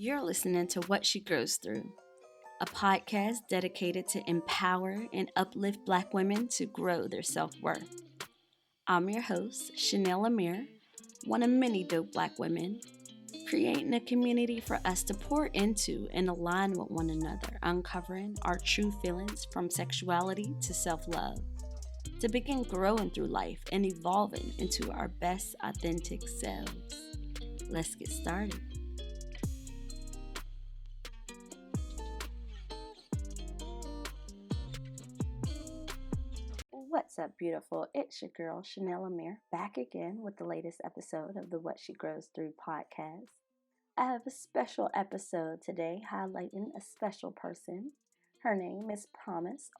You're listening to What She Grows Through, a podcast dedicated to empower and uplift Black women to grow their self-worth. I'm your host, Chanel Amir, one of many dope Black women, creating a community for us to pour into and align with one another, uncovering our true feelings from sexuality to self-love, to begin growing through life and evolving into our best authentic selves. Let's get started. What's up, beautiful? It's your girl, Chanel Amir, back again with the latest episode of the What She Grows Through podcast. I have a special episode today highlighting a special person. Her name is Promeese,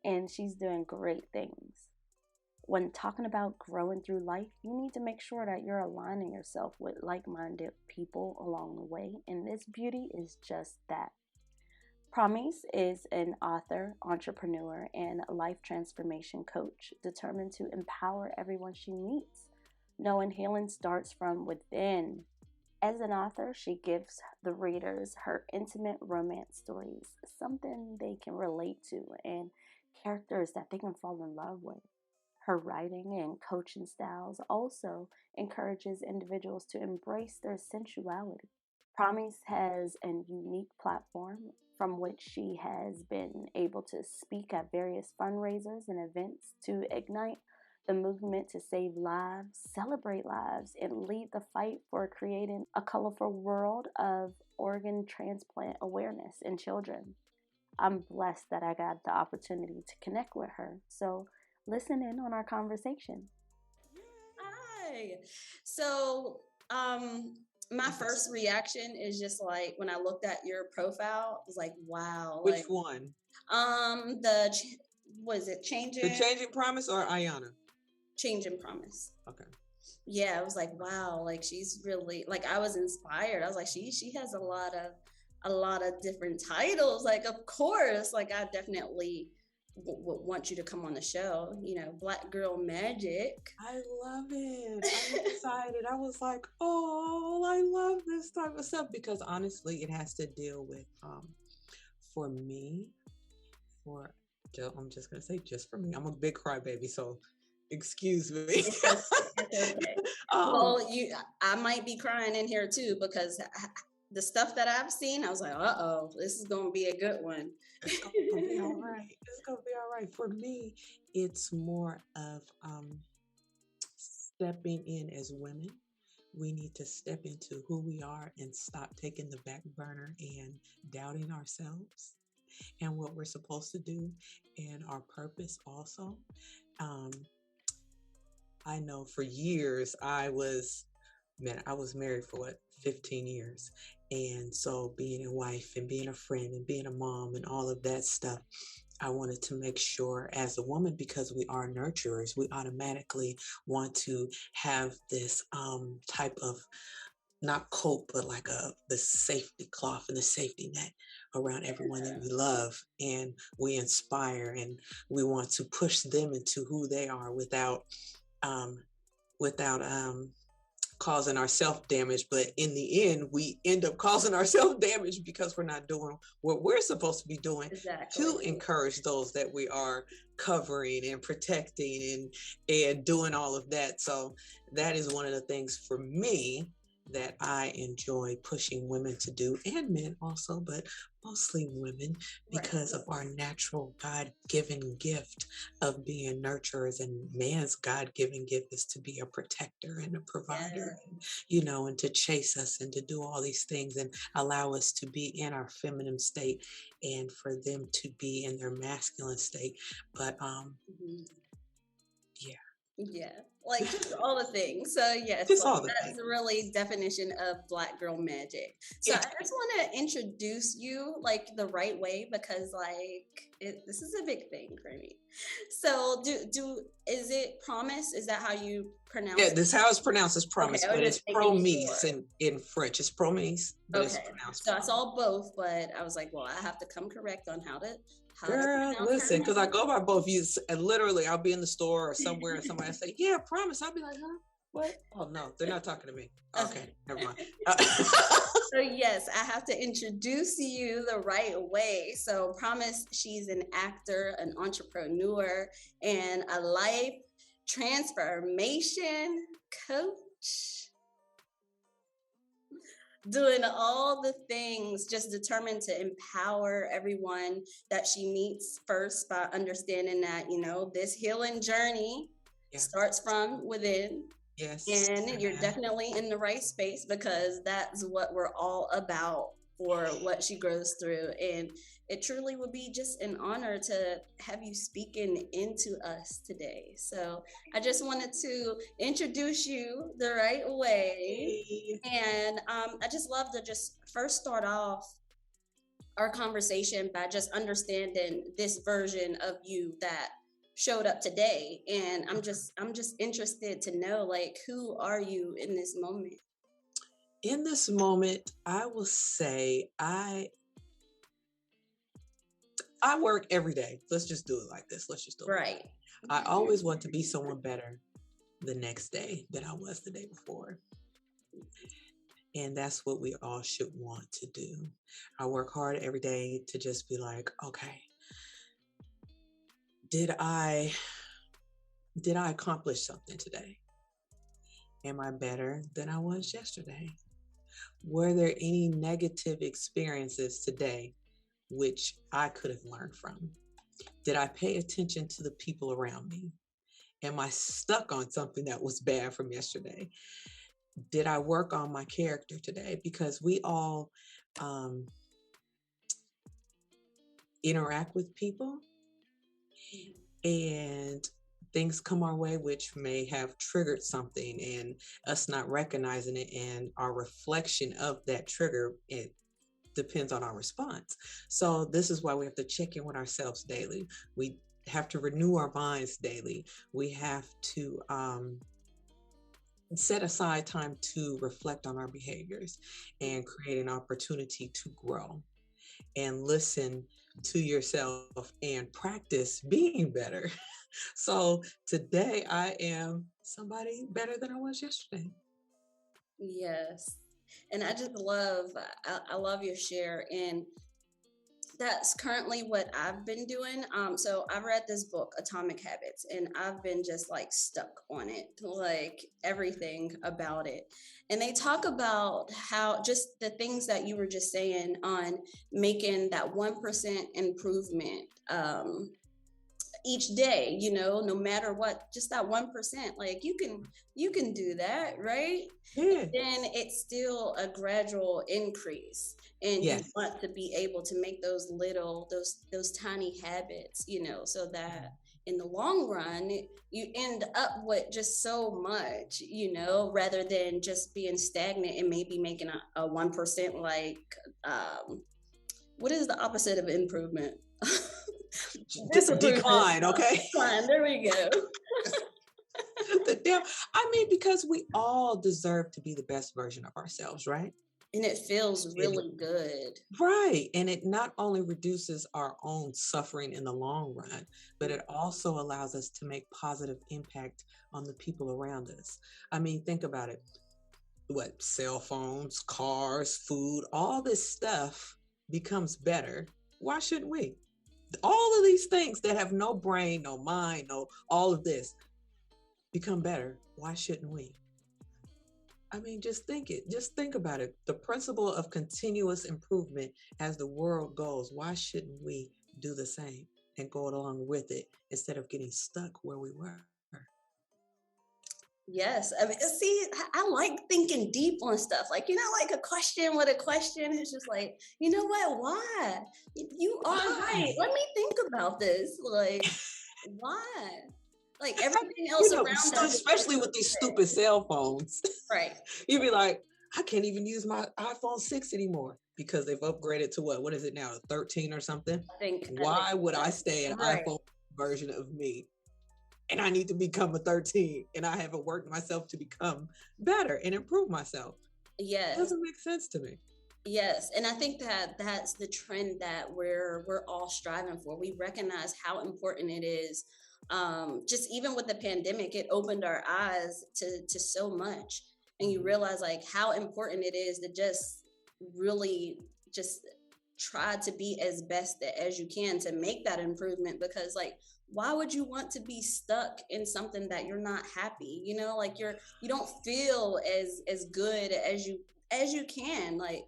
and she's doing great things. When talking about growing through life, you need to make sure that you're aligning yourself with like-minded people along the way, and this beauty is just that. Promeese is an author, entrepreneur, and life transformation coach determined to empower everyone she meets, knowing healing starts from within. As an author, she gives the readers her intimate romance stories, something they can relate to, and characters that they can fall in love with. Her writing and coaching styles also encourages individuals to embrace their sensuality. Promeese has a unique platform from which she has been able to speak at various fundraisers and events to ignite the movement to save lives, celebrate lives, and lead the fight for creating a colorful world of organ transplant awareness in children. I'm blessed that I got the opportunity to connect with her. So listen in on our conversation. Hi. So, my first reaction is just like when I looked at your profile, it was like, wow. Which one? Was it Changing? The Changing Promise or Ayana? Changing Promise. Okay. Yeah, I was like, wow, like she's really like I was inspired. I was like, she has a lot of different titles. Like, of course, like I definitely would want you to come on the show. You know, Black Girl Magic. I love it. I'm excited. I was like, oh, I love this type of stuff because honestly, it has to deal with for me, I'm just gonna say just for me. I'm a big crybaby, so excuse me. It's okay. Well, I might be crying in here too because the stuff that I've seen, I was like, uh-oh, this is going to be a good one. It's going to be all right. It's going to be all right. For me, it's more of stepping in as women. We need to step into who we are and stop taking the back burner and doubting ourselves and what we're supposed to do and our purpose also. I know for years I was married for 15 years. And so being a wife and being a friend and being a mom and all of that stuff, I wanted to make sure as a woman, because we are nurturers, we automatically want to have this type of not coat, but like the safety cloth and the safety net around everyone that we love and we inspire and we want to push them into who they are without causing ourselves damage, but in the end, we end up causing ourselves damage because we're not doing what we're supposed to be doing to encourage those that we are covering and protecting and doing all of that. So that is one of the things for me that I enjoy pushing women to do, and men also, but mostly women, because of our natural God-given gift of being nurturers, and man's God-given gift is to be a protector and a provider, and to chase us and to do all these things and allow us to be in our feminine state and for them to be in their masculine state. But yeah, like just all the things. So yes, that's really definition of Black Girl Magic. So I just want to introduce you like the right way because this is a big thing for me. So is it Promise? Is that how you pronounce it? Yeah, this is how it's pronounced. It's Promise, but it's Promeese in French. It's Promeese, but it's pronounced. So I saw both, but I was like, well, I have to come correct on how to. Girl, listen, because I go by both views, and literally I'll be in the store or somewhere and somebody will say, yeah, Promise. I'll be like, huh? What? Oh no, they're not talking to me. Okay, never mind. Yes, I have to introduce you the right way. So, Promise, she's an actor, an entrepreneur, and a life transformation coach. Doing all the things, just determined to empower everyone that she meets first by understanding that, this healing journey starts from within. Yes. And you're definitely in the right space, because that's what we're all about for What She Grows Through. And it truly would be just an honor to have you speaking into us today. So I just wanted to introduce you the right way. And I just love to just first start off our conversation by just understanding this version of you that showed up today. And I'm just interested to know, like, who are you in this moment? In this moment, I will say I work every day. Let's just do it like this. Let's just do it. Right. I always want to be someone better the next day than I was the day before. And that's what we all should want to do. I work hard every day to just be like, okay, did I accomplish something today? Am I better than I was yesterday? Were there any negative experiences today which I could have learned from? Did I pay attention to the people around me? Am I stuck on something that was bad from yesterday? Did I work on my character today? Because we all interact with people, and things come our way which may have triggered something, and us not recognizing it, and our reflection of that trigger, it depends on our response. So this is why we have to check in with ourselves daily. We have to renew our minds daily. We have to set aside time to reflect on our behaviors and create an opportunity to grow and listen to yourself and practice being better. So today I am somebody better than I was yesterday. Yes. And I just love, I love your share. And that's currently what I've been doing. So I read this book, Atomic Habits, and I've been just like stuck on it, like everything about it. And they talk about how just the things that you were just saying on making that 1% improvement each day, no matter what, just that 1%, like you can do that, right? Yeah. Then it's still a gradual increase. And you want to be able to make those tiny habits, so that in the long run, you end up with just so much, rather than just being stagnant and maybe making a 1%, like, what is the opposite of improvement? Decline, okay? Decline, there we go. Because we all deserve to be the best version of ourselves, right? And it feels really good. Right. And it not only reduces our own suffering in the long run, but it also allows us to make positive impact on the people around us. I mean, think about it. What, cell phones, cars, food, all this stuff becomes better. Why shouldn't we? All of these things that have no brain, no mind, no all of this become better. Why shouldn't we? I mean, just think about it. The principle of continuous improvement as the world goes, why shouldn't we do the same and go along with it instead of getting stuck where we were? Yes. I mean, see, I like thinking deep on stuff. Like, like a question with a question. It's just like, you know what? Why? You are right. Let me think about this. Like, why? Like everything else around us. Especially with these stupid cell phones. Right. You'd be like, I can't even use my iPhone 6 anymore because they've upgraded to what is it now? 13 or something? Why would I stay an iPhone version of me? And I need to become a 13, and I haven't worked myself to become better and improve myself. Yes. It doesn't make sense to me. Yes. And I think that that's the trend that we're all striving for. We recognize how important it is. Just even with the pandemic, it opened our eyes to so much. And you realize like how important it is to just really just try to be as best as you can to make that improvement, because like, why would you want to be stuck in something that you're not happy, you know, like you don't feel as good as you can, like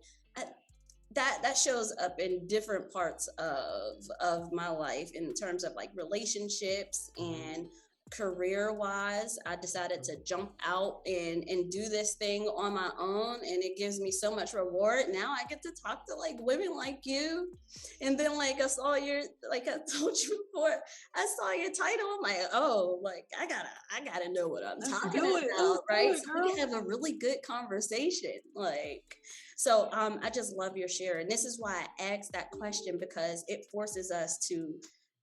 that shows up in different parts of my life in terms of like relationships and career wise. I decided to jump out and do this thing on my own, and it gives me so much reward. Now I get to talk to like women like you, and then like I saw your, like I told you before, I saw your title, I'm like, oh, like I gotta know what I'm talking about, right? So we can have a really good conversation, like. So I just love your share. And this is why I asked that question, because it forces us to,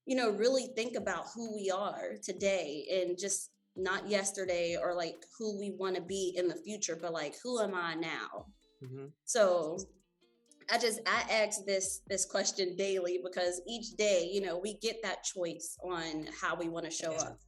you know, really think about who we are today, and just not yesterday, or like who we want to be in the future, but like, who am I now? Mm-hmm. So I ask this question daily, because each day, you know, we get that choice on how we want to show up.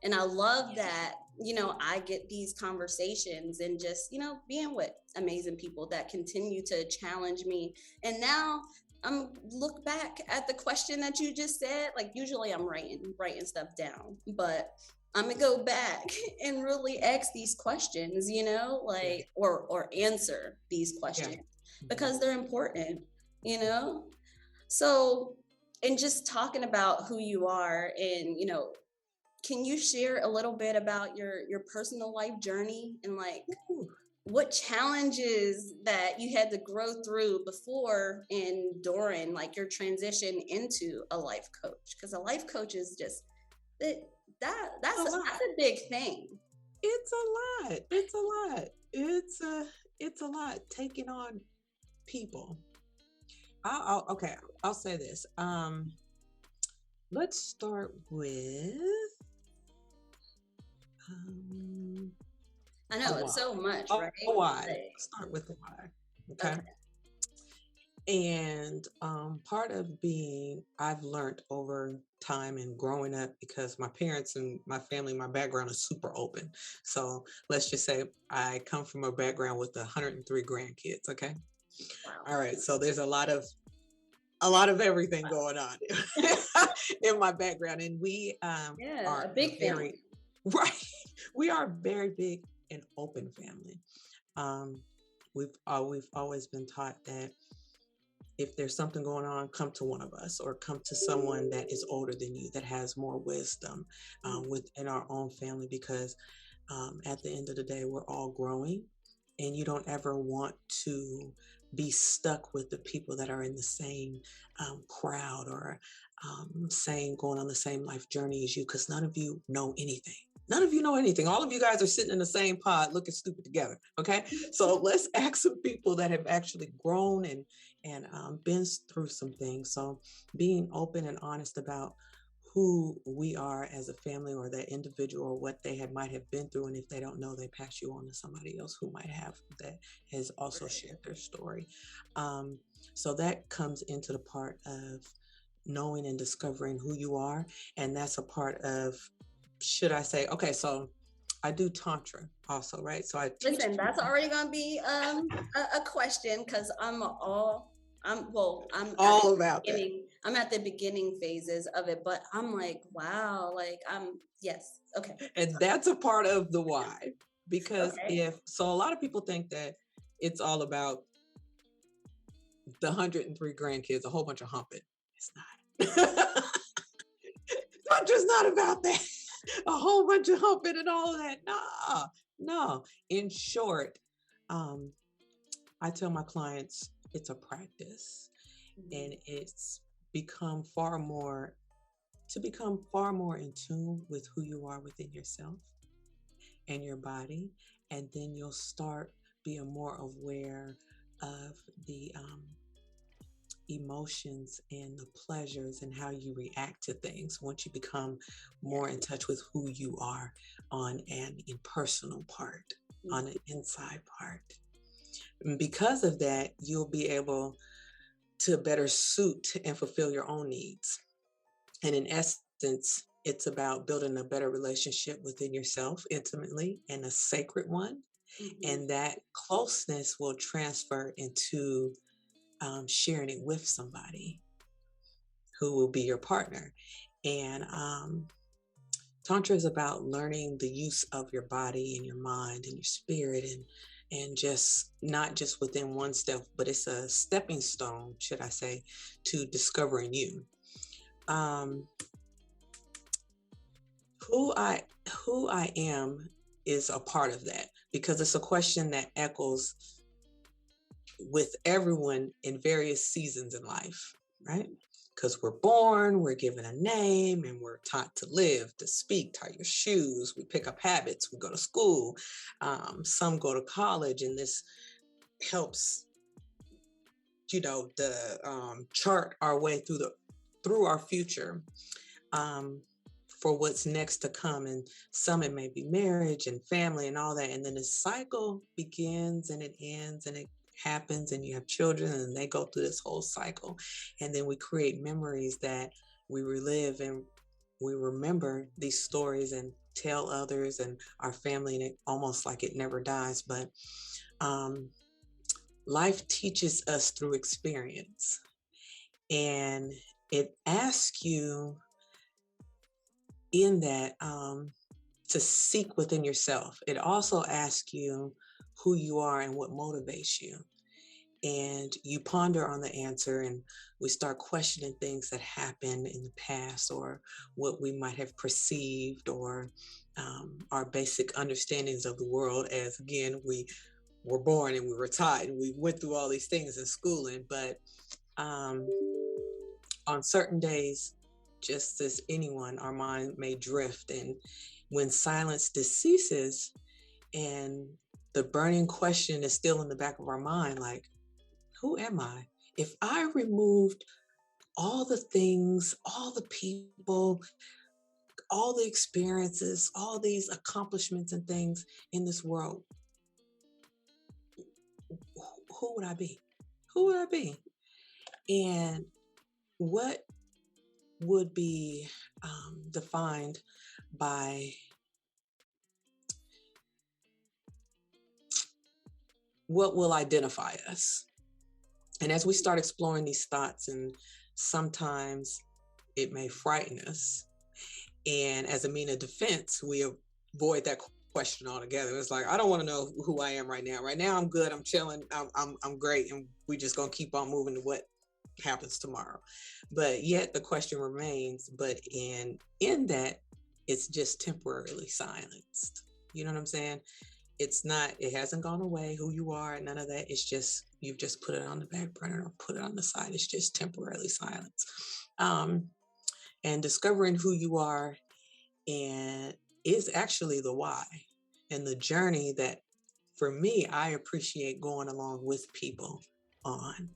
And I love that, you know, I get these conversations and just, you know, being with amazing people that continue to challenge me. And now I'm look back at the question that you just said. Like, usually I'm writing stuff down, but I'm gonna go back and really ask these questions, you know, like, or answer these questions because they're important, you know? So, and just talking about who you are, and, you know, can you share a little bit about your personal life journey, and like what challenges that you had to grow through before and during like your transition into a life coach? Because a life coach is just that's a big thing. It's a lot. It's a lot taking on people. I'll say this. Let's start with I know it's so much, right? Why? Start with the why. Okay. And part of I've learned over time and growing up, because my parents and my family, my background is super open. So let's just say I come from a background with 103 grandkids. Okay. Wow. All right. So there's a lot of everything going on in my background, and we are a big family. Right. We are a very big and open family. We've always been taught that if there's something going on, come to one of us, or come to someone that is older than you, that has more wisdom within our own family, because at the end of the day, we're all growing, and you don't ever want to be stuck with the people that are in the same crowd, or going on the same life journey as you, because none of you know anything. None of you know anything. All of you guys are sitting in the same pod looking stupid together. Okay. So let's ask some people that have actually grown and been through some things. So being open and honest about who we are as a family, or that individual, or what they might have been through. And if they don't know, they pass you on to somebody else who might have, that has also shared their story. So that comes into the part of knowing and discovering who you are. And that's a part of, should I say, okay, so I do Tantra also, right? So I listen, that's already going to be a question, because I'm all about that. I'm at the beginning phases of it, but I'm like, wow, like yes. Okay. And that's a part of the why, because a lot of people think that it's all about the 103 grandkids, a whole bunch of humping. It's not. Tantra's not about that. A whole bunch of humping and all of that. No. In short, I tell my clients it's a practice, and it's become far more in tune with who you are within yourself and your body. And then you'll start being more aware of the emotions and the pleasures and how you react to things once you become more in touch with who you are on an impersonal part, on an inside part. And because of that, you'll be able to better suit and fulfill your own needs. And in essence, it's about building a better relationship within yourself intimately, and a sacred one, And that closeness will transfer into sharing it with somebody who will be your partner. And Tantra is about learning the use of your body and your mind and your spirit, and just not just within one step, but it's a stepping stone, should I say, to discovering you. Who I am is a part of that, because it's a question that echoes with everyone in various seasons in life, right? Because we're born, we're given a name, and we're taught to live, to speak, tie your shoes, we pick up habits, we go to school, some go to college, and this helps, chart our way through our future, for what's next to come. And some, it may be marriage and family and all that, and then the cycle begins and it ends and it happens, and you have children and they go through this whole cycle, and then we create memories that we relive, and we remember these stories and tell others and our family, and it almost like it never dies. But life teaches us through experience, and it asks you in that to seek within yourself. It also asks you who you are and what motivates you. And you ponder on the answer, and we start questioning things that happened in the past, or what we might have perceived, or our basic understandings of the world, as again, we were born and we were taught, and we went through all these things in schooling. But on certain days, just as anyone, our mind may drift. And when silence ceases and the burning question is still in the back of our mind, like, who am I? If I removed all the things, all the people, all the experiences, all these accomplishments and things in this world, who would I be? Who would I be? And what would be defined by what will identify us? And as we start exploring these thoughts, and sometimes it may frighten us, and as a mean of defense, we avoid that question altogether. It's like, I don't want to know who I am right now. Right now, I'm good. I'm chilling. I'm great, and we just gonna keep on moving to what happens tomorrow. But yet the question remains. But in that, it's just temporarily silenced. You know what I'm saying? It's not, it hasn't gone away, who you are, none of that. It's just, you've just put it on the back burner or put it on the side. It's just temporarily silenced. And discovering who you are and is actually the why, and the journey that, for me, I appreciate going along with people on.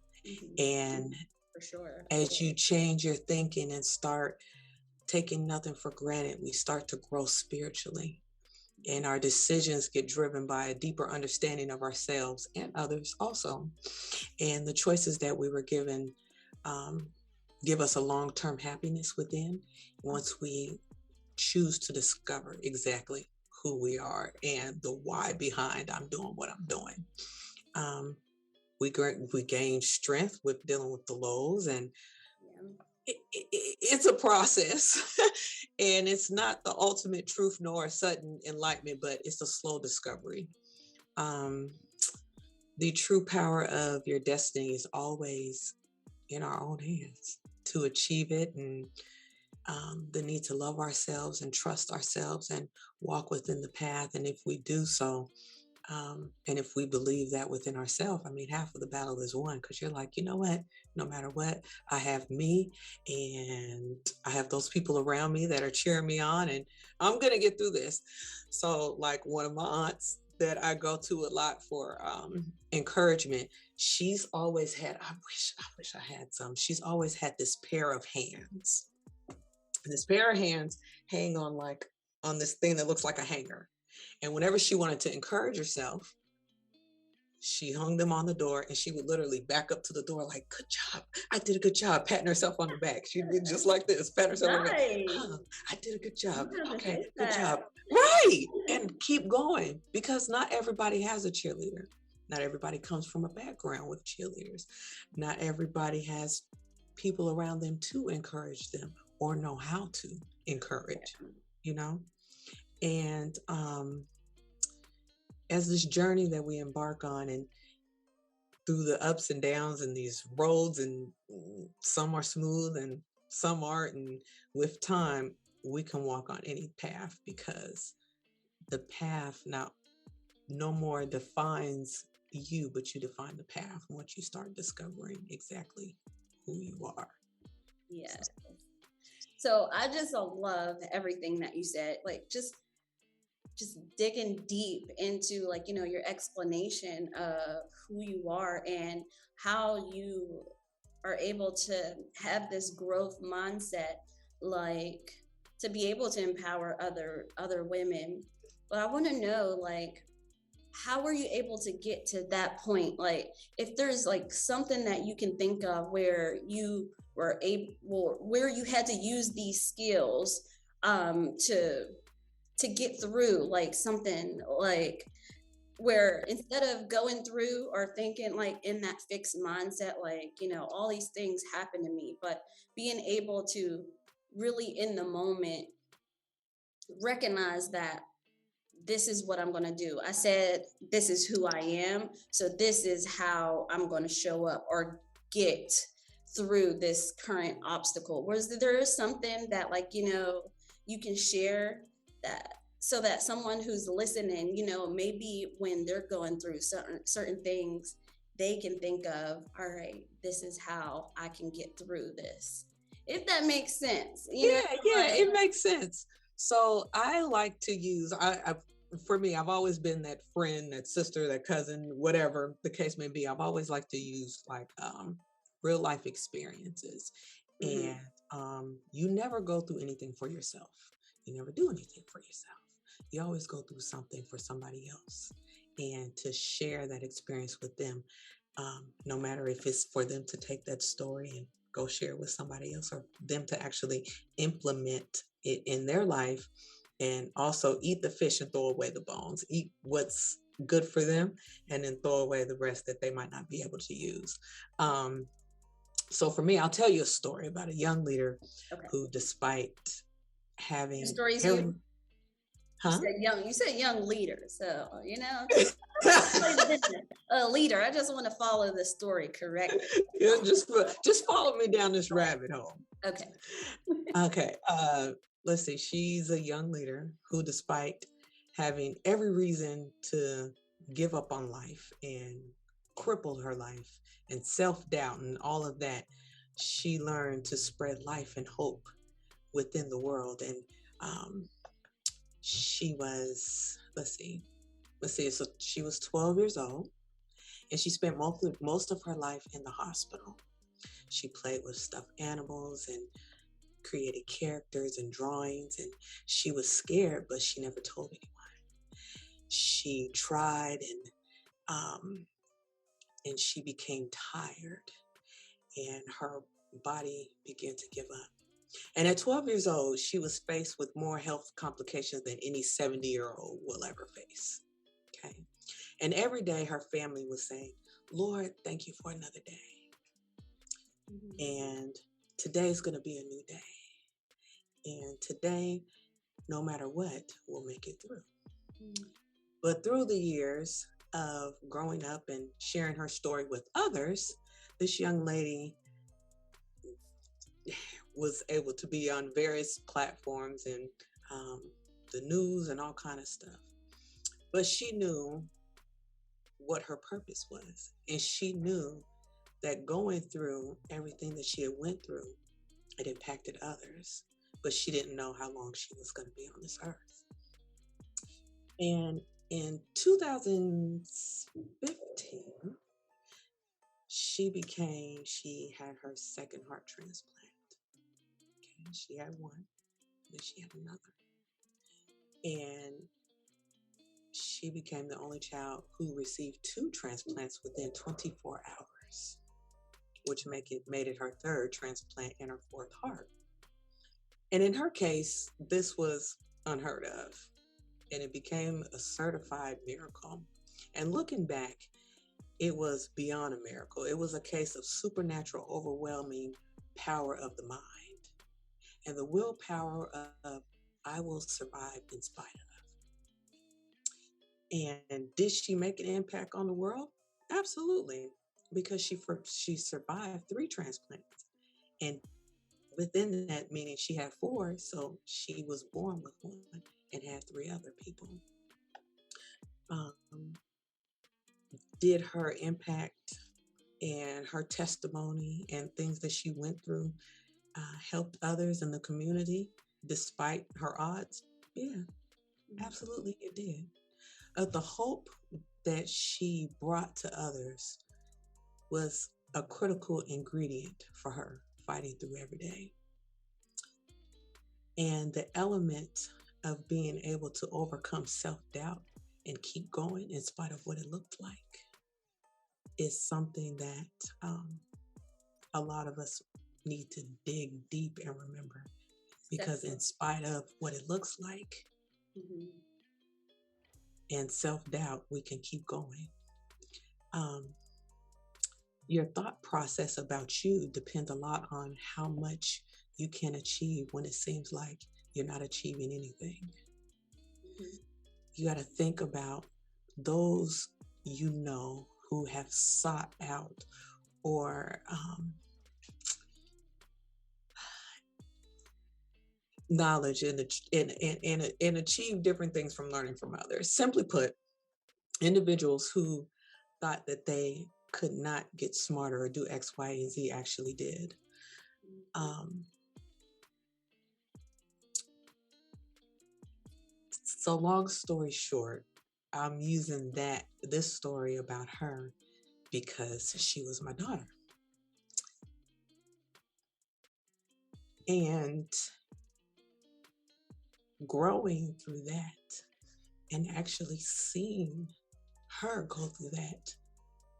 And for sure, as you change your thinking and start taking nothing for granted, we start to grow spiritually. And our decisions get driven by a deeper understanding of ourselves and others also. And the choices that we were given give us a long-term happiness within, once we choose to discover exactly who we are and the why behind I'm doing what I'm doing. We gain strength with dealing with the lows, and it's a process. And it's not the ultimate truth nor a sudden enlightenment, but it's a slow discovery. The true power of your destiny is always in our own hands to achieve it, and the need to love ourselves and trust ourselves and walk within the path. And if we do so, and if we believe that within ourselves, I mean, half of the battle is won, because you're like, you know what, no matter what, I have me, and I have those people around me that are cheering me on, and I'm going to get through this. So like one of my aunts that I go to a lot for encouragement, she's always had, I wish I had some, she's always had this pair of hands. And this pair of hands hang on this thing that looks like a hanger. And whenever she wanted to encourage herself, she hung them on the door, and she would literally back up to the door like, good job. I did a good job, patting herself on the back. She'd be just like this, pat herself on the back. Oh, I did a good job. Okay, good job. Right. And keep going, because not everybody has a cheerleader. Not everybody comes from a background with cheerleaders. Not everybody has people around them to encourage them or know how to encourage, you know? And as this journey that we embark on, and through the ups and downs and these roads, and some are smooth and some aren't, and with time, we can walk on any path, because the path now no more defines you, but you define the path once you start discovering exactly who you are. Yes. So I just love everything that you said, like just digging deep into, like, you know, your explanation of who you are and how you are able to have this growth mindset, like to be able to empower other women. But I want to know, like, how were you able to get to that point? Like, if there's like something that you can think of where you were able, where you had to use these skills to get through, like something like where instead of going through or thinking like in that fixed mindset, like, you know, all these things happen to me, but being able to really in the moment recognize that this is what I'm going to do. I said, this is who I am. So this is how I'm going to show up or get through this current obstacle. Was there something that, like, you know, you can share that so that someone who's listening, you know, maybe when they're going through certain things, they can think of, all right, this is how I can get through this. If that makes sense. Yeah, it makes sense. So I like to use, for me, I've always been that friend, that sister, that cousin, whatever the case may be. I've always liked to use like real life experiences. Mm-hmm. And you never go through anything for yourself. You never do anything for yourself. You always go through something for somebody else, and to share that experience with them, no matter if it's for them to take that story and go share with somebody else, or them to actually implement it in their life, and also eat the fish and throw away the bones, eat what's good for them, and then throw away the rest that they might not be able to use. So for me, I'll tell you a story about a young leader who, despite having Huh? You said young leader, so you know, a leader. I just want to follow the story correctly. Yeah, just follow me down this rabbit hole. Okay. Okay. Let's see. She's a young leader who, despite having every reason to give up on life and cripple her life and self-doubt and all of that, she learned to spread life and hope within the world. And she was, let's see, so she was 12 years old, and she spent most of her life in the hospital. She played with stuffed animals and created characters and drawings, and she was scared, but she never told anyone. She tried, and she became tired, and her body began to give up. And at 12 years old, she was faced with more health complications than any 70-year-old will ever face. Okay. And every day her family was saying, Lord, thank you for another day. Mm-hmm. And today's going to be a new day. And today, no matter what, we'll make it through. Mm-hmm. But through the years of growing up and sharing her story with others, this young lady was able to be on various platforms and the news and all kind of stuff. But she knew what her purpose was. And she knew that going through everything that she had went through, it impacted others. But she didn't know how long she was going to be on this earth. And in 2015, she had her second heart transplant. She had one, then she had another. And she became the only child who received 2 transplants within 24 hours, which made it her 3rd transplant and her 4th heart. And in her case, this was unheard of, and it became a certified miracle. And looking back, it was beyond a miracle. It was a case of supernatural, overwhelming power of the mind and the willpower of I will survive in spite of. And did she make an impact on the world? Absolutely, because she survived 3 transplants, and within that, meaning she had 4, so she was born with 1 and had 3 other people. Did her impact and her testimony and things that she went through helped others in the community despite her odds? Yeah, absolutely it did. The hope that she brought to others was a critical ingredient for her fighting through every day. And the element of being able to overcome self-doubt and keep going in spite of what it looked like is something that a lot of us need to dig deep and remember, because in spite of what it looks like and self-doubt, we can keep going. Your thought process about you depends a lot on how much you can achieve when it seems like you're not achieving anything. You got to think about those you know who have sought out or knowledge and achieve different things from learning from others. Simply put, individuals who thought that they could not get smarter or do X, Y, and Z actually did. So long story short, I'm using this story about her because she was my daughter. And growing through that and actually seeing her go through that,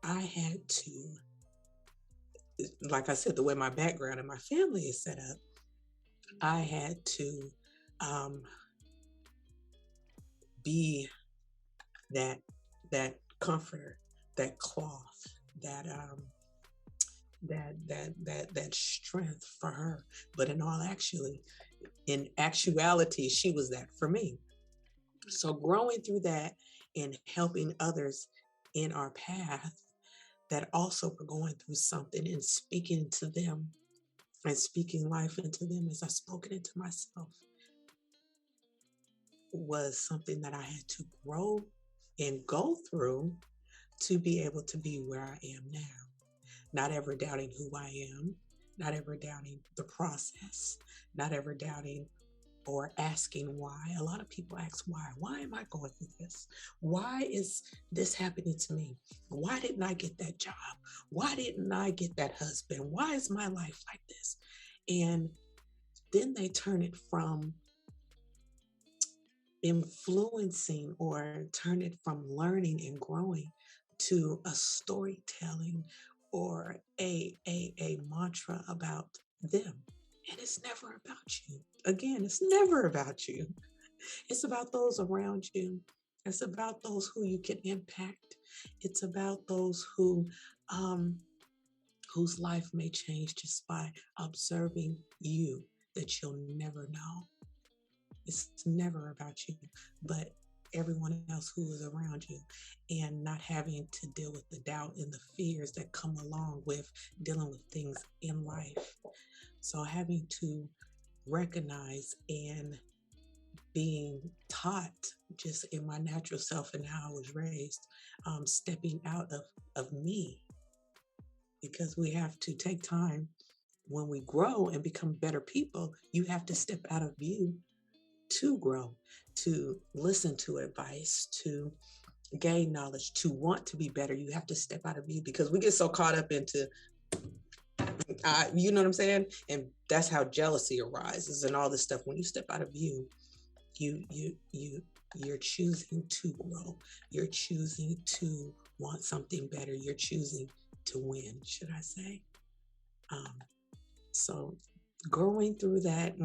I had to, like I said, the way my background and my family is set up, I had to be that comforter, that cloth, that strength for her. But in actuality, she was that for me. So growing through that and helping others in our path that also were going through something and speaking to them and speaking life into them as I spoke it into myself was something that I had to grow and go through to be able to be where I am now. Not ever doubting who I am, not ever doubting the process, not ever doubting or asking why. A lot of people ask why. Why am I going through this? Why is this happening to me? Why didn't I get that job? Why didn't I get that husband? Why is my life like this? And then they turn it from influencing or turn it from learning and growing to a storytelling or a mantra about them. And it's never about you. Again, it's never about you. It's about those around you. It's about those who you can impact. It's about those who whose life may change just by observing you that you'll never know. It's never about you, but everyone else who is around you, and not having to deal with the doubt and the fears that come along with dealing with things in life. So having to recognize and being taught just in my natural self and how I was raised, stepping out of me, because we have to take time when we grow and become better people. You have to step out of you to grow, to listen to advice, to gain knowledge, to want to be better. You have to step out of you, because we get so caught up into you know what I'm saying? And that's how jealousy arises and all this stuff. When you step out of you You're choosing to grow. You're choosing to want something better. You're choosing to win, should I say. So growing through that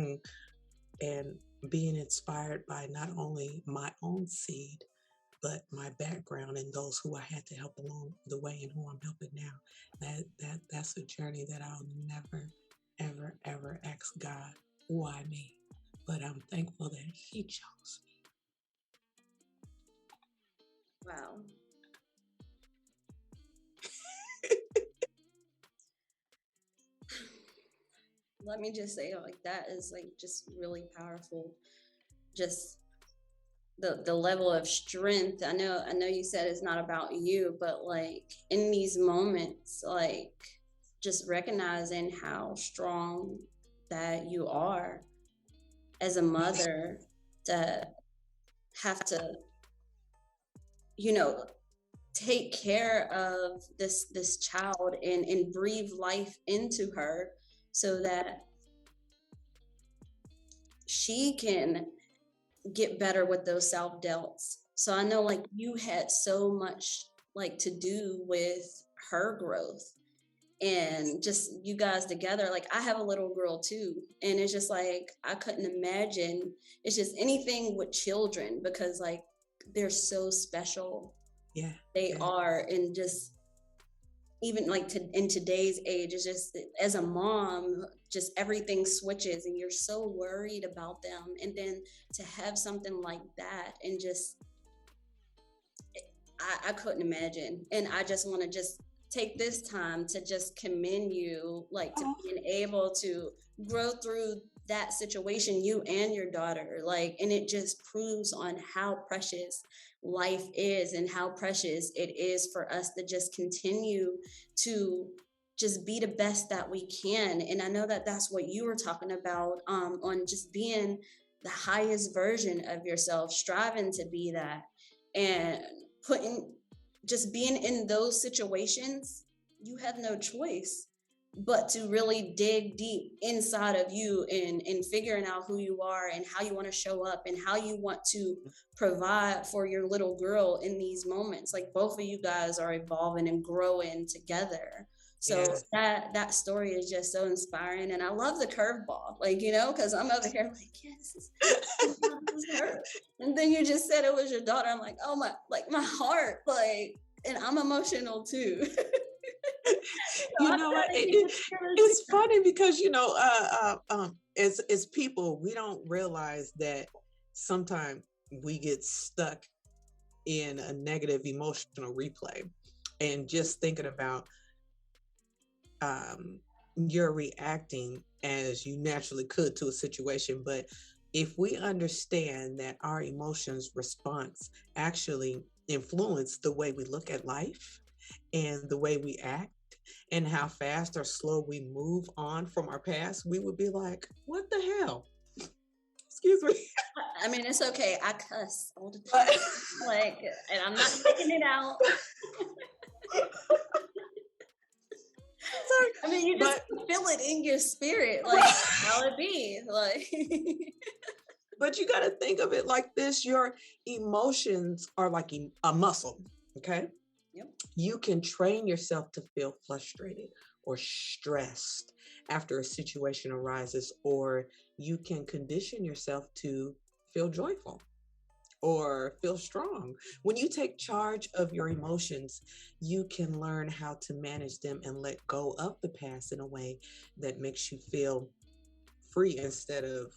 and being inspired by not only my own seed, but my background and those who I had to help along the way and who I'm helping now. That's a journey that I'll never, ever, ever ask God, why me? But I'm thankful that He chose me. Wow. Let me just say, like, that is like just really powerful. Just the level of strength. I know you said it's not about you, but like in these moments, like just recognizing how strong that you are as a mother to have to, you know, take care of this child and breathe life into her so that she can get better with those self-doubts. So I know like you had so much like to do with her growth and just you guys together. Like I have a little girl too, and it's just like I couldn't imagine. It's just anything with children because like they're so special. Yeah, they are, and just even like in today's age, it's just as a mom, just everything switches and you're so worried about them. And then to have something like that and just, I couldn't imagine. And I just want to just take this time to just commend you, like to being able to grow through that situation, you and your daughter, like, and it just proves on how precious life is and how precious it is for us to just continue to just be the best that we can. And I know that that's what you were talking about on just being the highest version of yourself, striving to be that, and just being in those situations, you have no choice but to really dig deep inside of you and figuring out who you are and how you want to show up and how you want to provide for your little girl in these moments. Like both of you guys are evolving and growing together. So that story is just so inspiring. And I love the curveball, like, you know, because I'm over here like, yeah, this is her. And then you just said it was your daughter. I'm like, oh my, like my heart, like, and I'm emotional too. You know what? It's funny because, you know, as people, we don't realize that sometimes we get stuck in a negative emotional replay and just thinking about you're reacting as you naturally could to a situation. But if we understand that our emotions response actually influence the way we look at life and the way we act and how fast or slow we move on from our past, we would be like, what the hell? Excuse me. I mean, it's okay. I cuss all the time. Like, and I'm not taking it out. Sorry. I mean, you just feel it in your spirit, like how it be, like. But you got to think of it like this: your emotions are like a muscle. Okay. Yep. You can train yourself to feel frustrated or stressed after a situation arises, or you can condition yourself to feel joyful or feel strong. When you take charge of your emotions, you can learn how to manage them and let go of the past in a way that makes you feel free instead of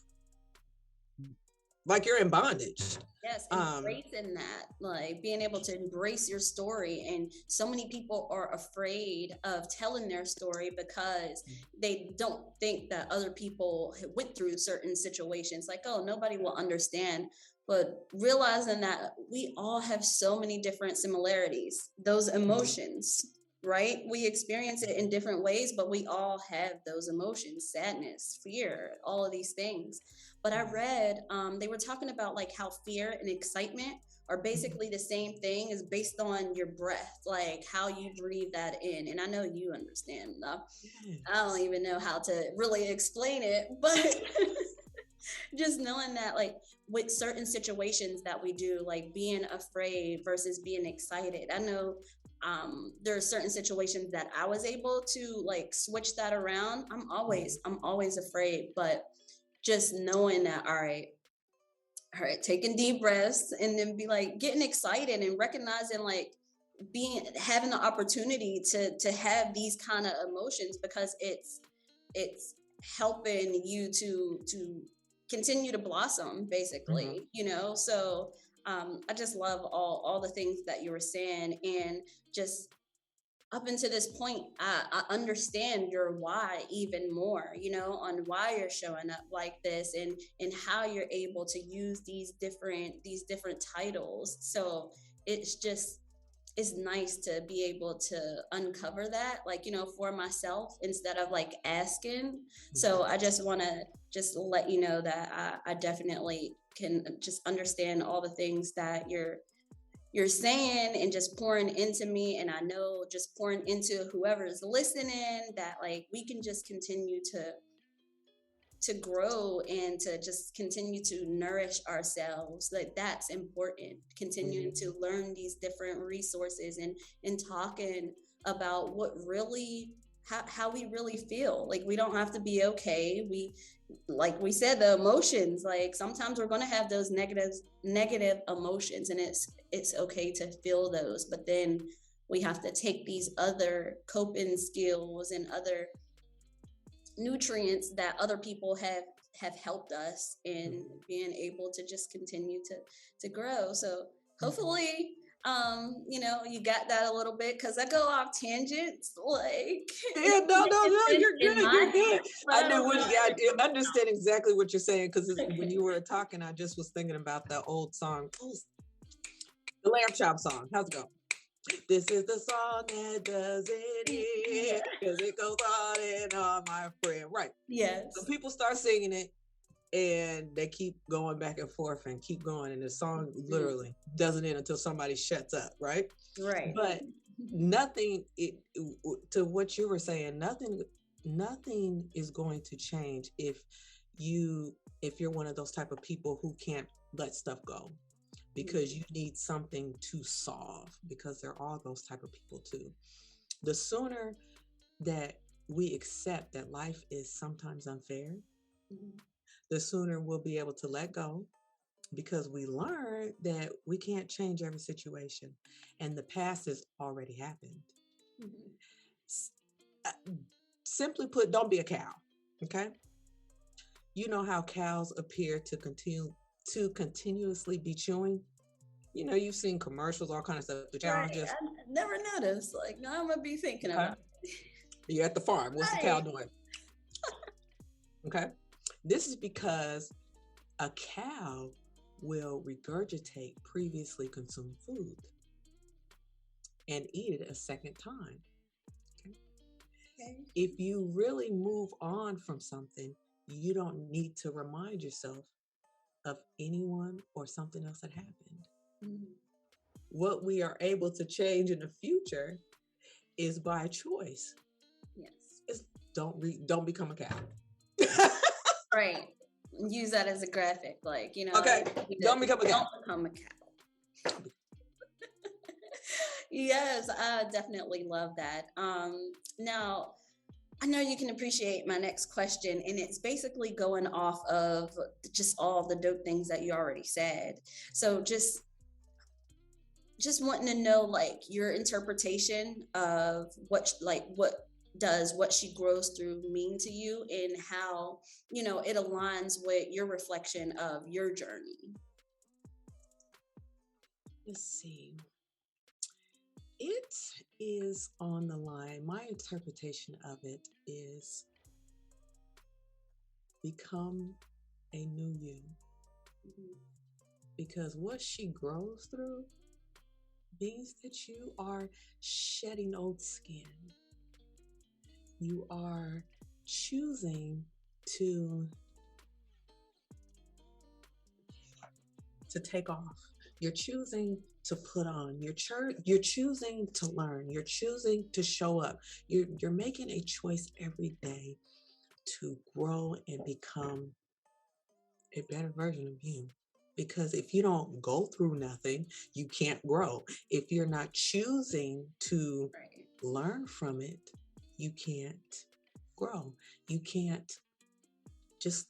like you're in bondage. Yes, embracing that, like being able to embrace your story. And so many people are afraid of telling their story because they don't think that other people went through certain situations. Like, oh, nobody will understand. But realizing that we all have so many different similarities, those emotions, right? We experience it in different ways, but we all have those emotions: sadness, fear, all of these things. But I read, they were talking about like how fear and excitement are basically the same thing, is based on your breath, like how you breathe that in. And I know you understand. I don't even know how to really explain it, but Just knowing that, like, with certain situations that we do, like being afraid versus being excited. I know there are certain situations that I was able to like switch that around. I'm always afraid, but just knowing that, all right, taking deep breaths and then be like getting excited and recognizing like having the opportunity to have these kind of emotions, because it's helping you to continue to blossom, basically, so I just love all the things that you were saying. And just up until this point, I understand your why even more, on why you're showing up like this, and how you're able to use these different titles. So it's nice to be able to uncover that, like, for myself, instead of like asking. So I just want to just let you know that I definitely can just understand all the things that you're saying and just pouring into me. And I know just pouring into whoever's listening, that like we can just continue to grow and to just continue to nourish ourselves. Like, that's important, continuing to learn these different resources and talking about what really how we really feel. Like, we don't have to be okay. Like we said, the emotions, like sometimes we're going to have those negative emotions, and it's okay to feel those, but then we have to take these other coping skills and other nutrients that other people have helped us in being able to just continue to grow. So hopefully you got that a little bit, because I go off tangents, like no, you're good. I understand exactly what you're saying, because when you were talking, I just was thinking about that old song, the Lamb Chop song. How's it go? This is the song that does it, because it goes on and on, my friend. Right. Yes. So people start singing it, and they keep going back and forth and keep going, and the song literally doesn't end until somebody shuts up. Right. Right. But nothing, to what you were saying, nothing is going to change if you're one of those type of people who can't let stuff go, because you need something to solve, because there are those type of people too. The sooner that we accept that life is sometimes unfair, the sooner we'll be able to let go, because we learn that we can't change every situation, and the past has already happened. Simply put, don't be a cow. Okay. You know how cows appear to continuously be chewing? You've seen commercials, all kinds of stuff. The cow just, I never noticed. Like, now I'm gonna be thinking about it. You're at the farm. What's the cow doing? Okay. This is because a cow will regurgitate previously consumed food and eat it a second time. Okay. If you really move on from something, you don't need to remind yourself of anyone or something else that happened. What we are able to change in the future is by choice. Yes. It's don't become a cow. Right. Use that as a graphic, like, Okay. Don't become a cow. Don't become a cow. Yes, I definitely love that. Now, I know you can appreciate my next question, and it's basically going off of just all the dope things that you already said. So just wanting to know, like, your interpretation of what does what she grows through mean to you, and how it aligns with your reflection of your journey. Let's see. It is on the line. My interpretation of it is become a new you. Because what she grows through means that you are shedding old skin. You are choosing to take off. You're choosing to put on. You're choosing to learn. You're choosing to show up. You're making a choice every day to grow and become a better version of you. Because if you don't go through nothing, you can't grow. If you're not choosing to learn from it, you can't grow. You can't just.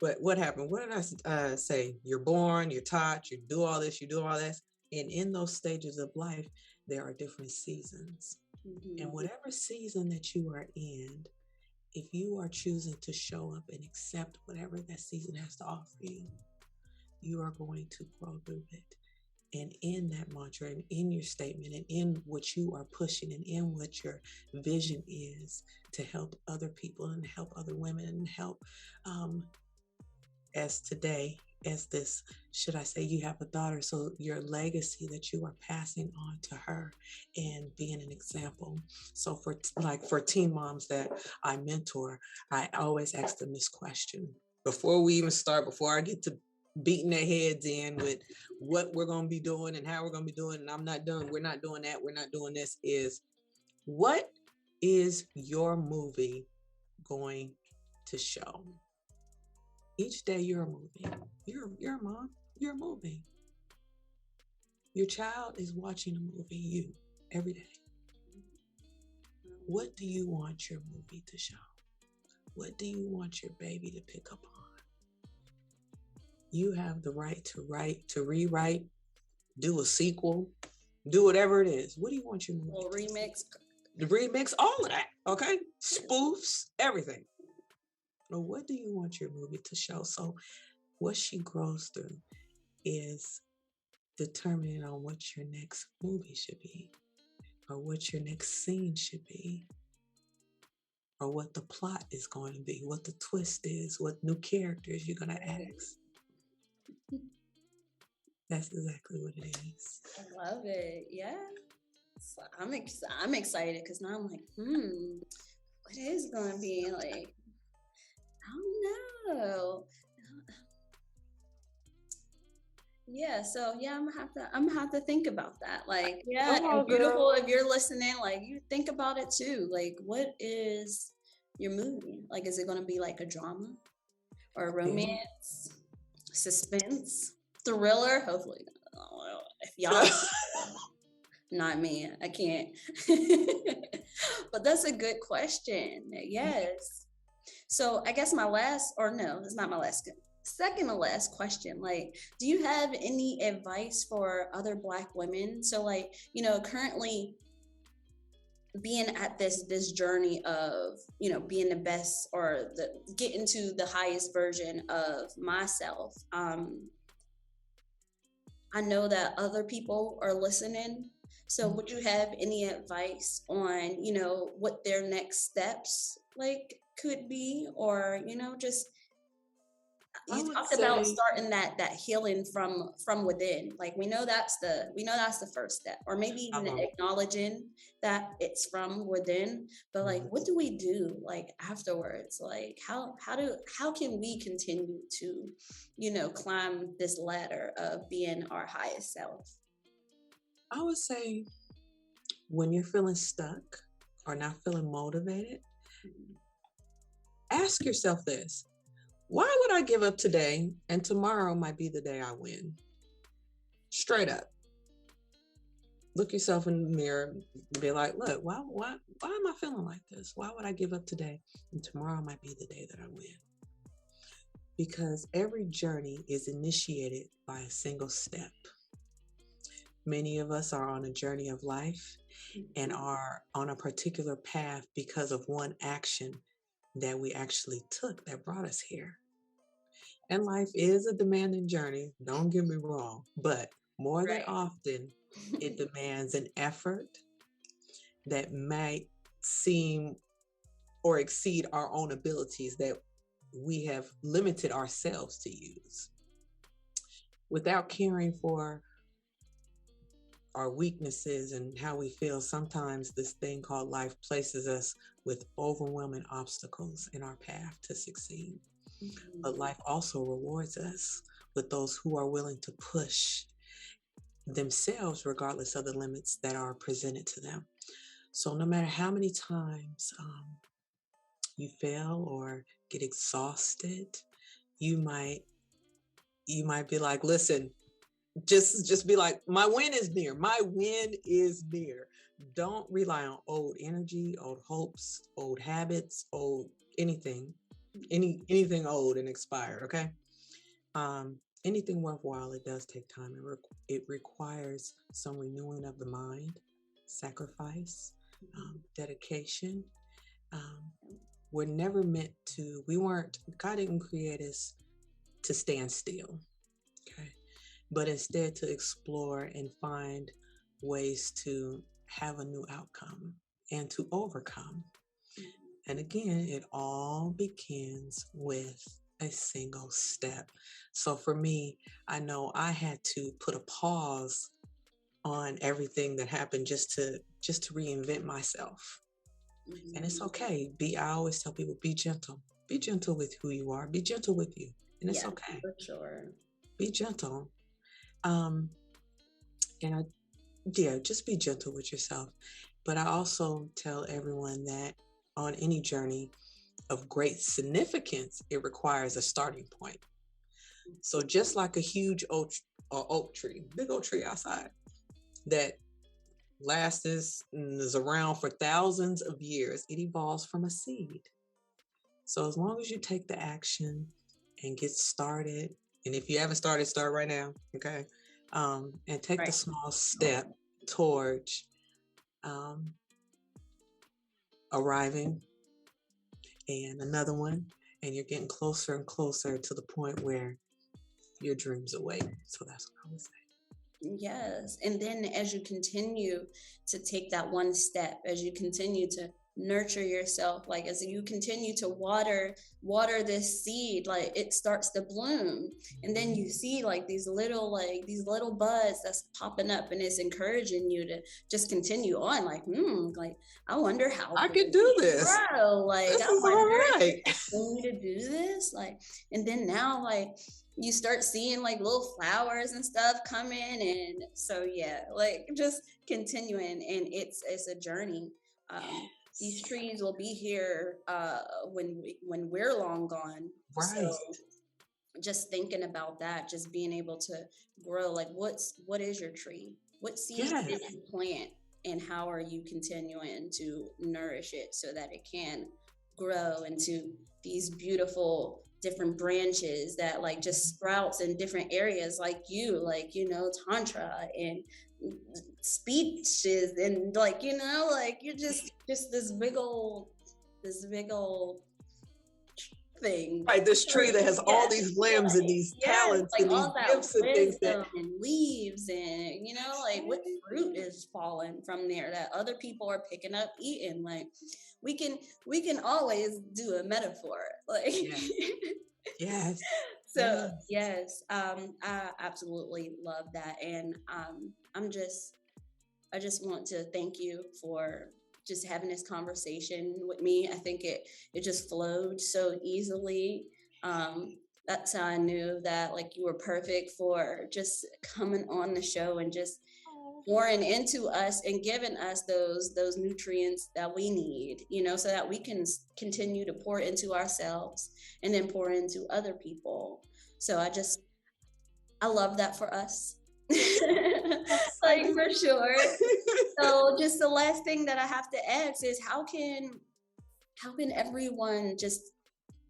But what happened? What did I say? You're born, you're taught, you do all this, you do all this. And in those stages of life, there are different seasons. And whatever season that you are in, if you are choosing to show up and accept whatever that season has to offer you, you are going to grow through it. And in that mantra and in your statement and in what you are pushing and in what your vision is to help other people and help other women and help, as today, as this, should I say, you have a daughter, so your legacy that you are passing on to her and being an example. So for teen moms that I mentor, I always ask them this question before we even start, before I get to beating their heads in with what we're going to be doing and how we're going to be doing. And we're not doing that. We're not doing this, is what is your movie going to show? Each day you're a movie. You're a mom. You're a movie. Your child is watching a movie, you, every day. What do you want your movie to show? What do you want your baby to pick up on? You have the right to write, to rewrite, do a sequel, do whatever it is. What do you want your movie to remix? The remix, all of that, okay? Spoofs, everything. But what do you want your movie to show? So what she grows through is determining on what your next movie should be, or what your next scene should be, or what the plot is going to be, what the twist is, what new characters you're going to add. That's exactly what it is. I love it. Yeah. So I'm excited because now I'm like, what is going to be like? I don't know. Yeah, so I'm gonna have to think about that. Like, yeah, and beautiful, if you're listening, like you think about it too. Like, what is your movie? Like, is it gonna be like a drama or a romance, suspense, thriller? Hopefully, if y'all not me, I can't. But that's a good question. Yes. So I guess it's not my last, second to last question. Like, do you have any advice for other Black women? So like, currently being at this journey of, being the best or getting to the highest version of myself. I know that other people are listening. So would you have any advice on, what their next steps like could be, or, just you talked about starting that healing from within. Like we know that's the first step, or maybe even acknowledging that it's from within. But like, what do we do like afterwards? Like how can we continue to, climb this ladder of being our highest self? I would say when you're feeling stuck or not feeling motivated, ask yourself this. Why would I give up today and tomorrow might be the day I win? Straight up. Look yourself in the mirror and be like, look, why am I feeling like this? Why would I give up today and tomorrow might be the day that I win? Because every journey is initiated by a single step. Many of us are on a journey of life and are on a particular path because of one action that we actually took that brought us here. And life is a demanding journey, don't get me wrong, but more than often, it demands an effort that might seem or exceed our own abilities that we have limited ourselves to use. Without caring for our weaknesses and how we feel, sometimes this thing called life places us with overwhelming obstacles in our path to succeed. But life also rewards us with those who are willing to push themselves regardless of the limits that are presented to them. So no matter how many times you fail or get exhausted, you might be like, listen, just be like, my win is near. My win is near. Don't rely on old energy, old hopes, old habits, old anything old and expired. Okay. Anything worthwhile, it does take time. It requires some renewing of the mind, sacrifice, dedication. We're never meant to, God didn't create us to stand still, okay? But instead to explore and find ways to have a new outcome and to overcome. And again, it all begins with a single step. So for me, I know I had to put a pause on everything that happened just to reinvent myself. Mm-hmm. And it's okay. I always tell people, be gentle. Be gentle with who you are. Be gentle with you. And it's okay. For sure. Be gentle. Just be gentle with yourself. But I also tell everyone that on any journey of great significance, it requires a starting point. So just like a huge oak tree, big oak tree outside that is around for thousands of years, it evolves from a seed. So as long as you take the action and get started, and if you haven't started, start right now, okay? And take the small step towards arriving, and another one, and you're getting closer and closer to the point where your dreams await. So that's what I would say. Yes. And then as you continue to take that one step, as you continue to nurture yourself, like as you continue to water this seed, like it starts to bloom, and then you see like these little buds that's popping up, and it's encouraging you to just continue on, like I wonder how I could do this, grow. Like this is all right. For me to do this, like, and then now like you start seeing like little flowers and stuff coming, and so like just continuing, and it's a journey. These trees will be here when we're long gone. Right. So just thinking about that, just being able to grow, like what is your tree? What seeds did you plant, and how are you continuing to nourish it so that it can grow into these beautiful different branches that like just sprouts in different areas, like tantra and speeches, and like you're just this big old thing, right? This tree that has all these limbs and these talents, like and these gifts and things and leaves, and what fruit is falling from there that other people are picking up, eating. Like we can always do a metaphor, like yes. So yes, I absolutely love that, and I just want to thank you for just having this conversation with me. I think it just flowed so easily. That's how I knew that like you were perfect for just coming on the show and just pouring into us and giving us those nutrients that we need, so that we can continue to pour into ourselves and then pour into other people. So I love that for us. Like for sure. So just the last thing that I have to ask is how can everyone just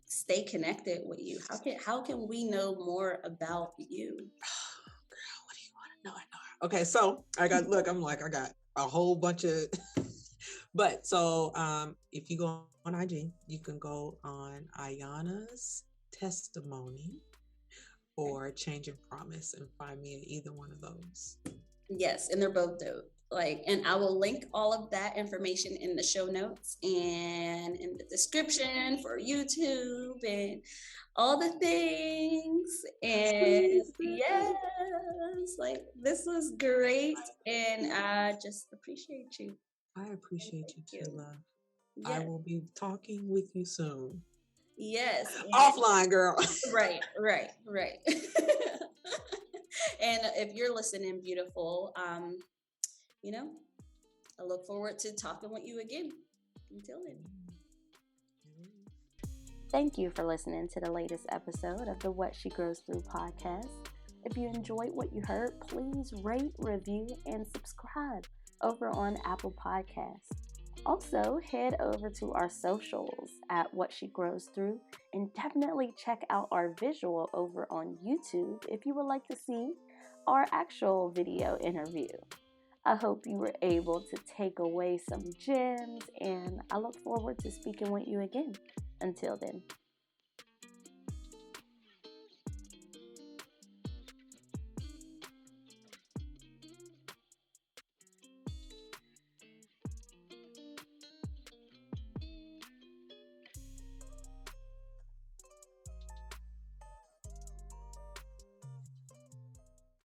stay connected with you? How can we know more about you? Oh, girl, what do you want to know? Okay, so I got a whole bunch of but so if you go on IG, you can go on Ayana's Testimony or Change and Promise and find me in either one of those. Yes, and they're both dope. And I will link all of that information in the show notes and in the description for YouTube and all the things. And yes, this was great, and I just appreciate you. I appreciate you too, love. Yes. I will be talking with you soon. Yes. Offline, girl. Right. And if you're listening, beautiful, I look forward to talking with you again. Until then. Thank you for listening to the latest episode of the What She Grows Through podcast. If you enjoyed what you heard, please rate, review, and subscribe over on Apple Podcasts. Also, head over to our socials at What She Grows Through and definitely check out our visual over on YouTube if you would like to see our actual video interview. I hope you were able to take away some gems, and I look forward to speaking with you again. Until then.